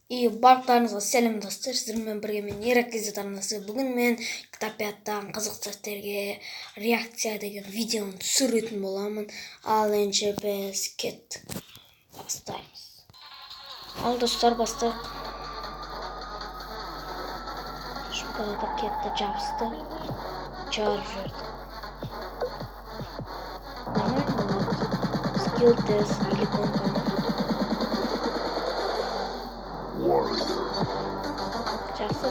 Барлықтарыңызға сәлем достар, сіздермен бірге мен Иракез Тарнасы. Бүгін мен Кітапияттан қызық сәттерге реакция деген видеоны түсіретін боламын. Ал енді біз кеттік. Бастаймыз. Ал достар, бастайық. Шпалада кетті, жабысты. Жарып жүрді. Скилл тест или компания. Жақсы.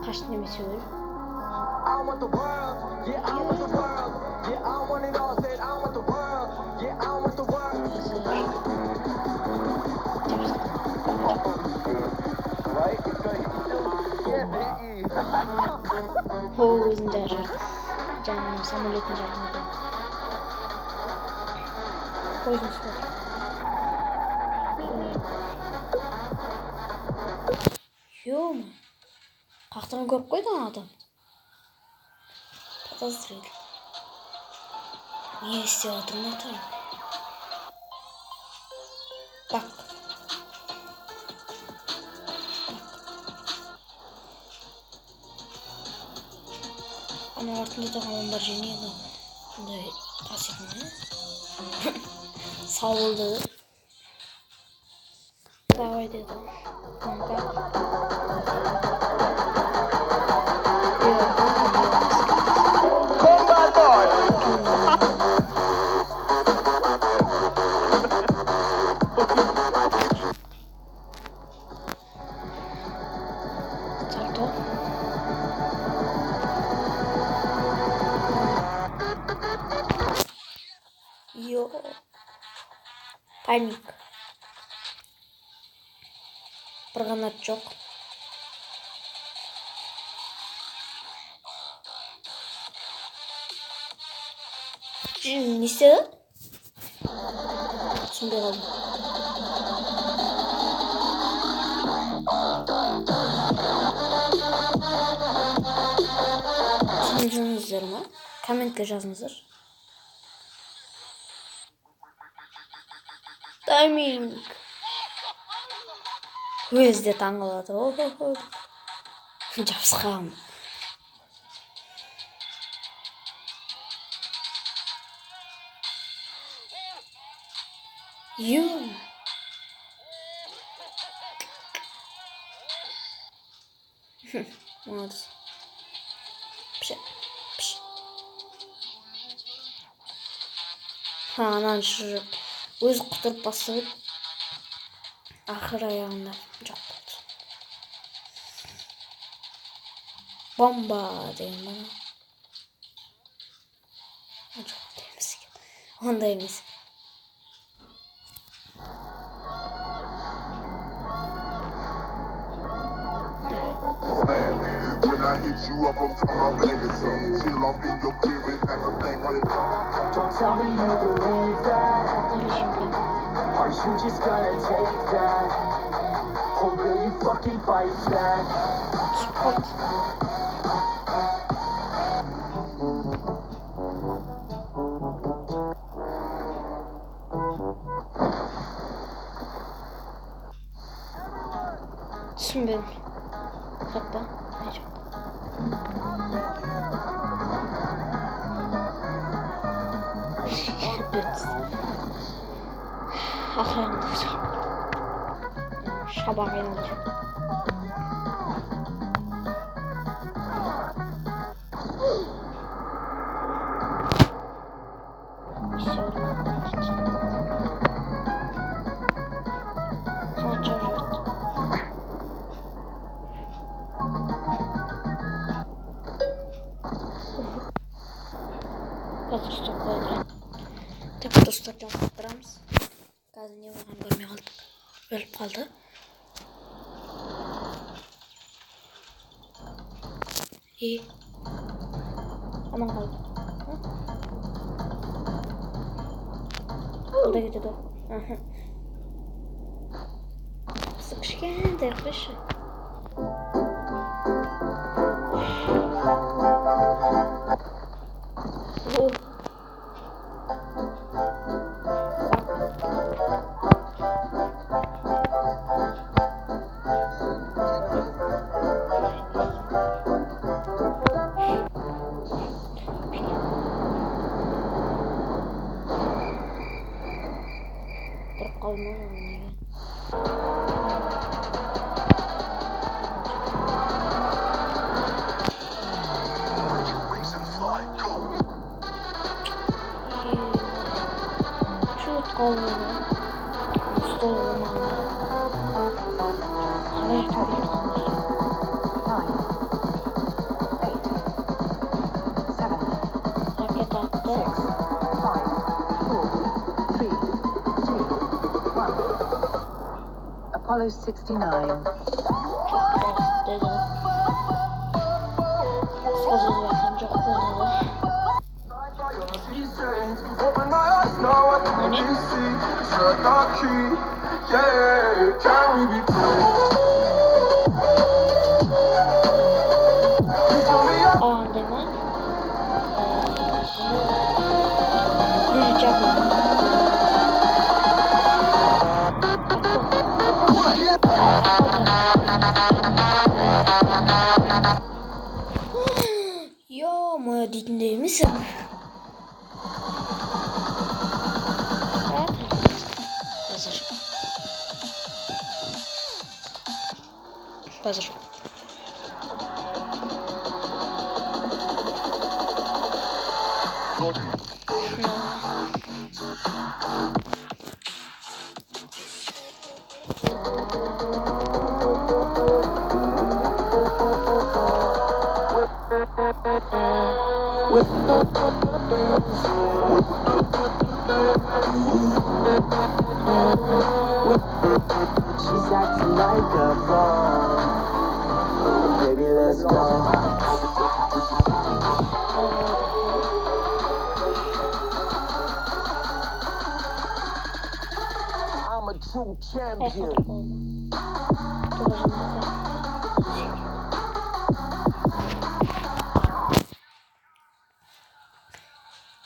Қашты немесе өл. Өзін жарды. Жаңағы самолетін жарды. Қойдың сұр. Ё-мо, қақтан көп қойды адам. Подозрели. Не істеп отырмын атайын. Бак. Ана артында тұрған бар жеңеді. Бұндай қасетін. Сауылды. Давай деді. Паник. Бір қанат жоқ. Не істеді? Түсінбей қалдым. Түсіндіңіздер ма? Комментке жазыңыздар. Тайминг. Өзі де таңғалады. Жабысқам. Юм. Молодец. Пш. Анан жүріп өзі құтырып бастап ақыр аяғында жоқ болды. Бомба деген бана. Жоқ дейміз екен. Ондай емес. I hit you up, I'm from my legacy. Chill off in your period, everything on it. Don't tell me you believe that. Are you just gonna take that? Or will you fucking fight back? Түсінбедім. Жоқ па? Не жоқ. Ақырында шабақ айналды. Так, достар, жалғастырамыз. Қазір не болған көрмей қалдық. Өліп қалды. Аман қалды. Бұл да кетеді. Кішкентай қойшы. Kalmadı onlara. Şut kalmadı. Usta olmalı. Kalaya gidiyorsunuz. 9, 8, 7, 6, Raket attı. 5, 4, 3, 2, 1. Apollo 69. Çok dedi. Kıskasız bakın çok oldu. Open my eyes now, I can Hani? really see. It's not our key. Yeah, can we be free? Aa demen. Duyacak mı? Ya mı dinler misin? Hazır. Hazır. She's acting like a pro. Baby, let's go. I'm a true champion.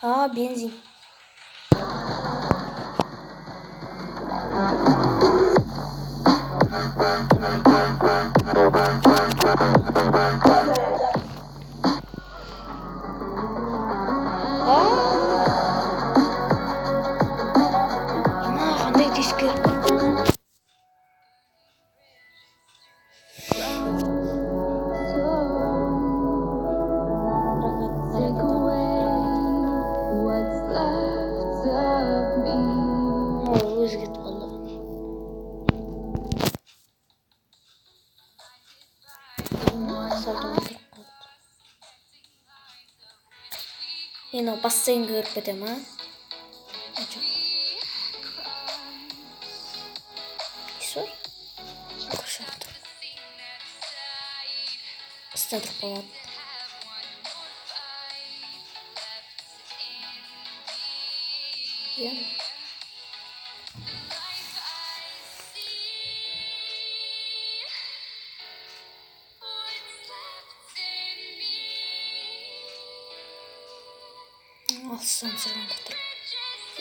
Aa benzin. Qanday teskir? Take away what's left of me. O'zgit bo'ldi. Yana basseynga kirib ketaman. Isor. Qo'shadi. Istadir qo'yadi. Ya. Alsam sırgan batır.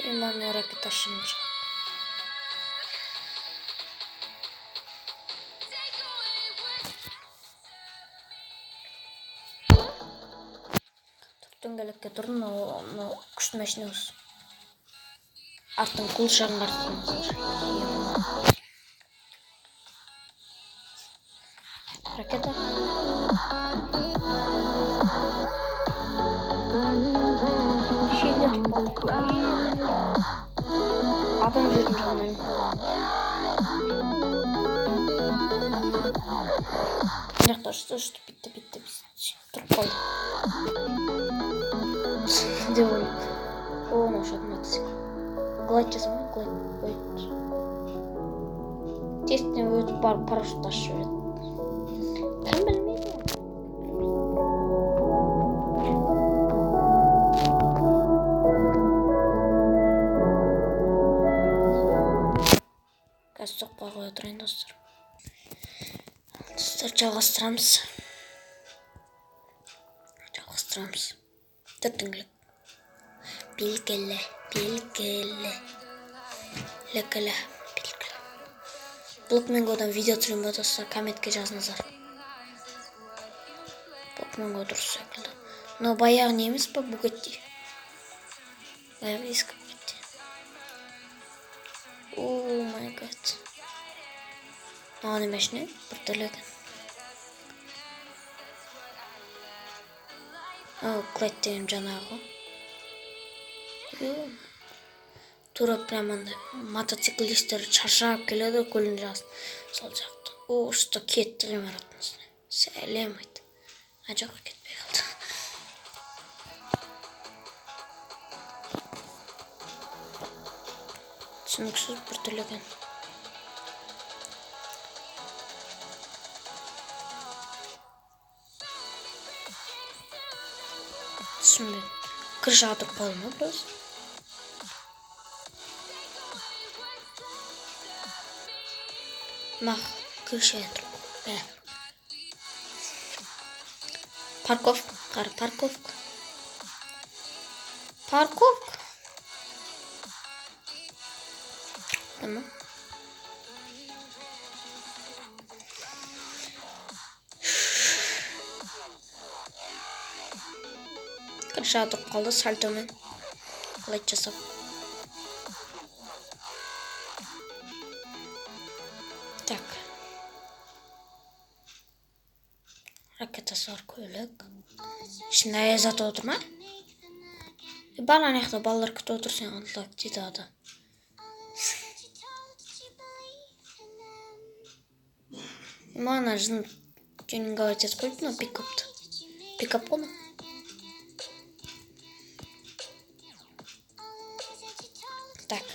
İman olarak taşınacak. Tüngələkə durun, o kuş məşinəsi. Артын кул жаңғартыңыздар. Ракета. Şeyler. Adam жүріп жатқан. Мынақта что bitті. Тұрып қалды. Деп ойлаймын. Оны ұшатын мотоцикл. Глайд жасамай, глайд. Тесттен өтіп барып парашют ашып жүреді. Кім білмейді? Қазір соқпай қоя тұрайын достар. Достар жалғастырамыз. Төртіңгілік. Белгілі. Блокменгодан видео түсірем ба достар, комментке жазыңыздар. Блокменго дұрыс секілді. Но баяғы не емес па Бугатти? Баяғы ескі Бугатти. Oh my god. Nane meşne bir telekan. Klettim canağı. Тура прямо мотоциклисттер чаршап келеді көлдің жағасына сол жақта. Что кетті ғимараттың үстіне. Сәлем айтты. Жоқ кетпей қалды. Түсініксіз бір түрлеген. Түсінбедім. Крышаға тұрып қалды ма біраз? Мах, крышаға тұрып. Парковка, қар парковка. Парковка. Tamam. Крышаға тұрып қалды сальтомен. Қалай жасап. Так. Ракетасы бар көлік. Ішінде аяз ата отыр ма? Бана аяқта балалар күтіп отыр, сен антылап дейді ада. Мана жын тюнинговать етіп қойып, но пикапты. Пикап қой ма? Так.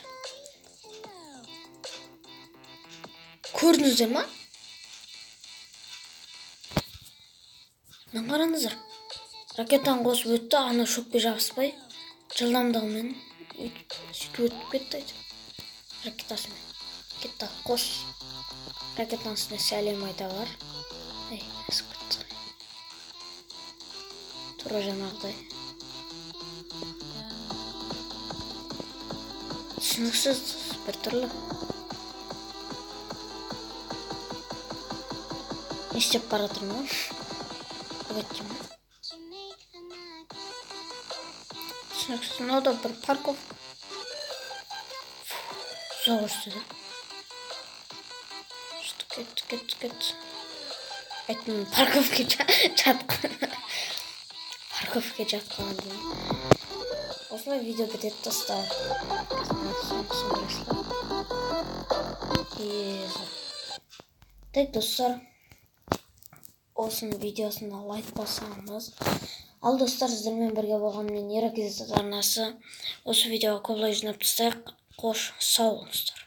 Көрдіңіздер ма? Мына қараңыздар. Ракетаны қосып өтті, ана шөпке жабыспай, жылдамдығымен сөйтіп өтіп кетті. Ракетасымен. Кетті, қос. Ракетаның үстіне сәлем айта бар. Асып кетті. Тура жаңағыдай. Түсініксіз бір түрлі. Не істеп бара жатыр ма? Түсініксіз, мынау да бір парковка. Зор үстеді. Кетті. Айттым, парковке жатқан. Парковке жатқан дейін. Осылай видео бітеді достар. Так, достар. Осының видеосына лайк басамыз. Ал достар, сіздермен бірге болған мен Еракизат арнасы. Осы видеоға көп лайк жинап тастайық. Қош, сау болыңыздар.